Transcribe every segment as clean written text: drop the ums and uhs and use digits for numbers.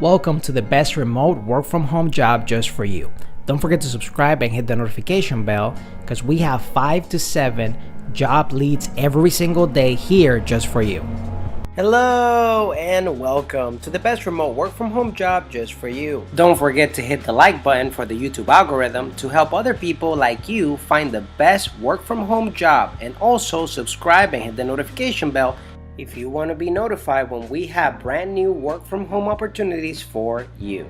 Welcome to the best remote work from home job just for you. Don't forget to subscribe and hit the notification bell because we have 5 to 7 job leads every single day here just for you. Hello and welcome to the best remote work from home job just for you. Don't forget to hit the like button for the YouTube algorithm to help other people like you find the best work from home job, and also subscribe and hit the notification bell if you want to be notified when we have brand new work from home opportunities for you.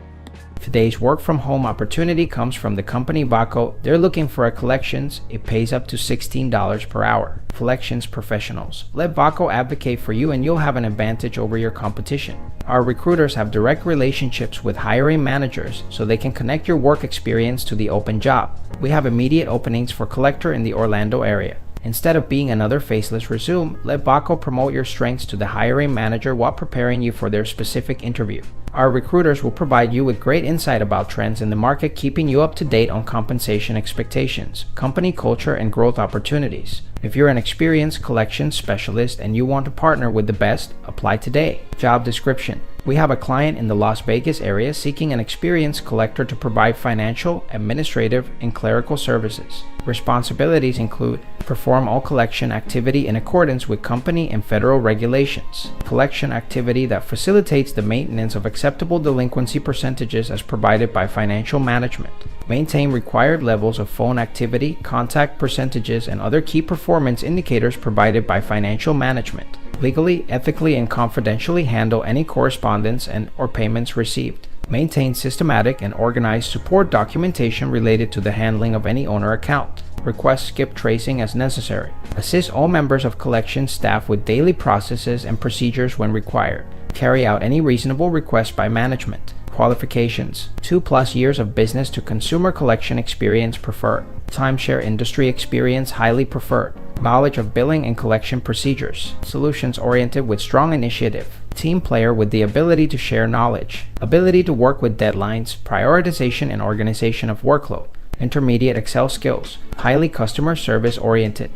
Today's work from home opportunity comes from the company Vaco. They're looking for a collections. It pays up to $16 per hour. Collections professionals. Let Vaco advocate for you and you'll have an advantage over your competition. Our recruiters have direct relationships with hiring managers so they can connect your work experience to the open job. We have immediate openings for collector in the Orlando area. Instead of being another faceless resume, let Vaco promote your strengths to the hiring manager while preparing you for their specific interview. Our recruiters will provide you with great insight about trends in the market, keeping you up to date on compensation expectations, company culture, and growth opportunities. If you're an experienced collections specialist and you want to partner with the best, apply today. Job description. We have a client in the Las Vegas area seeking an experienced collector to provide financial, administrative, and clerical services. Responsibilities include perform all collection activity in accordance with company and federal regulations. Collection activity that facilitates the maintenance of acceptable delinquency percentages as provided by financial management. Maintain required levels of phone activity, contact percentages, and other key performance indicators provided by financial management. Legally, ethically, and confidentially handle any correspondence and/or payments received. Maintain systematic and organized support documentation related to the handling of any owner account. Request skip tracing as necessary. Assist all members of collections staff with daily processes and procedures when required. Carry out any reasonable request by management. Qualifications: 2+ years of business to consumer collection experience preferred. Timeshare industry experience highly preferred. Knowledge of billing and collection procedures. Solutions oriented with strong initiative. Team player with the ability to share knowledge. Ability to work with deadlines, prioritization and organization of workload. Intermediate Excel skills. Highly customer service oriented.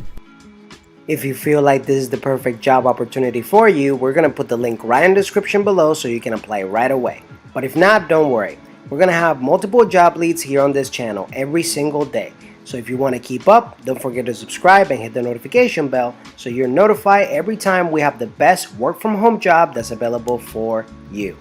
If you feel like this is the perfect job opportunity for you, we're going to put the link right in the description below so you can apply right away. But if not, don't worry. We're going to have multiple job leads here on this channel every single day. So if you want to keep up, don't forget to subscribe and hit the notification bell so you're notified every time we have the best work from home job that's available for you.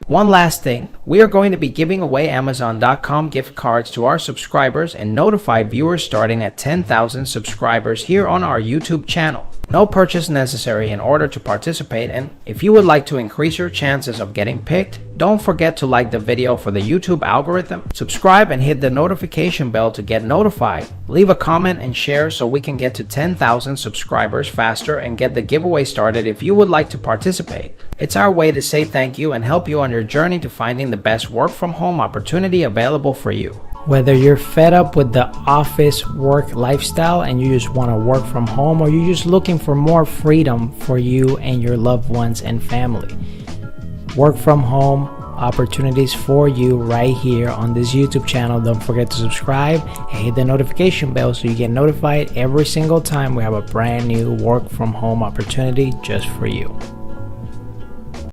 One last thing, we are going to be giving away Amazon.com gift cards to our subscribers and notified viewers starting at 10,000 subscribers here on our YouTube channel. No purchase necessary in order to participate, and if you would like to increase your chances of getting picked, don't forget to like the video for the YouTube algorithm, subscribe and hit the notification bell to get notified, leave a comment and share so we can get to 10,000 subscribers faster and get the giveaway started if you would like to participate. It's our way to say thank you and help you on your journey to finding the best work from home opportunity available for you. Whether you're fed up with the office work lifestyle and you just want to work from home, or you're just looking for more freedom for you and your loved ones and family, work from home opportunities for you right here on this YouTube channel. Don't forget to subscribe and hit the notification bell so you get notified every single time we have a brand new work from home opportunity just for you.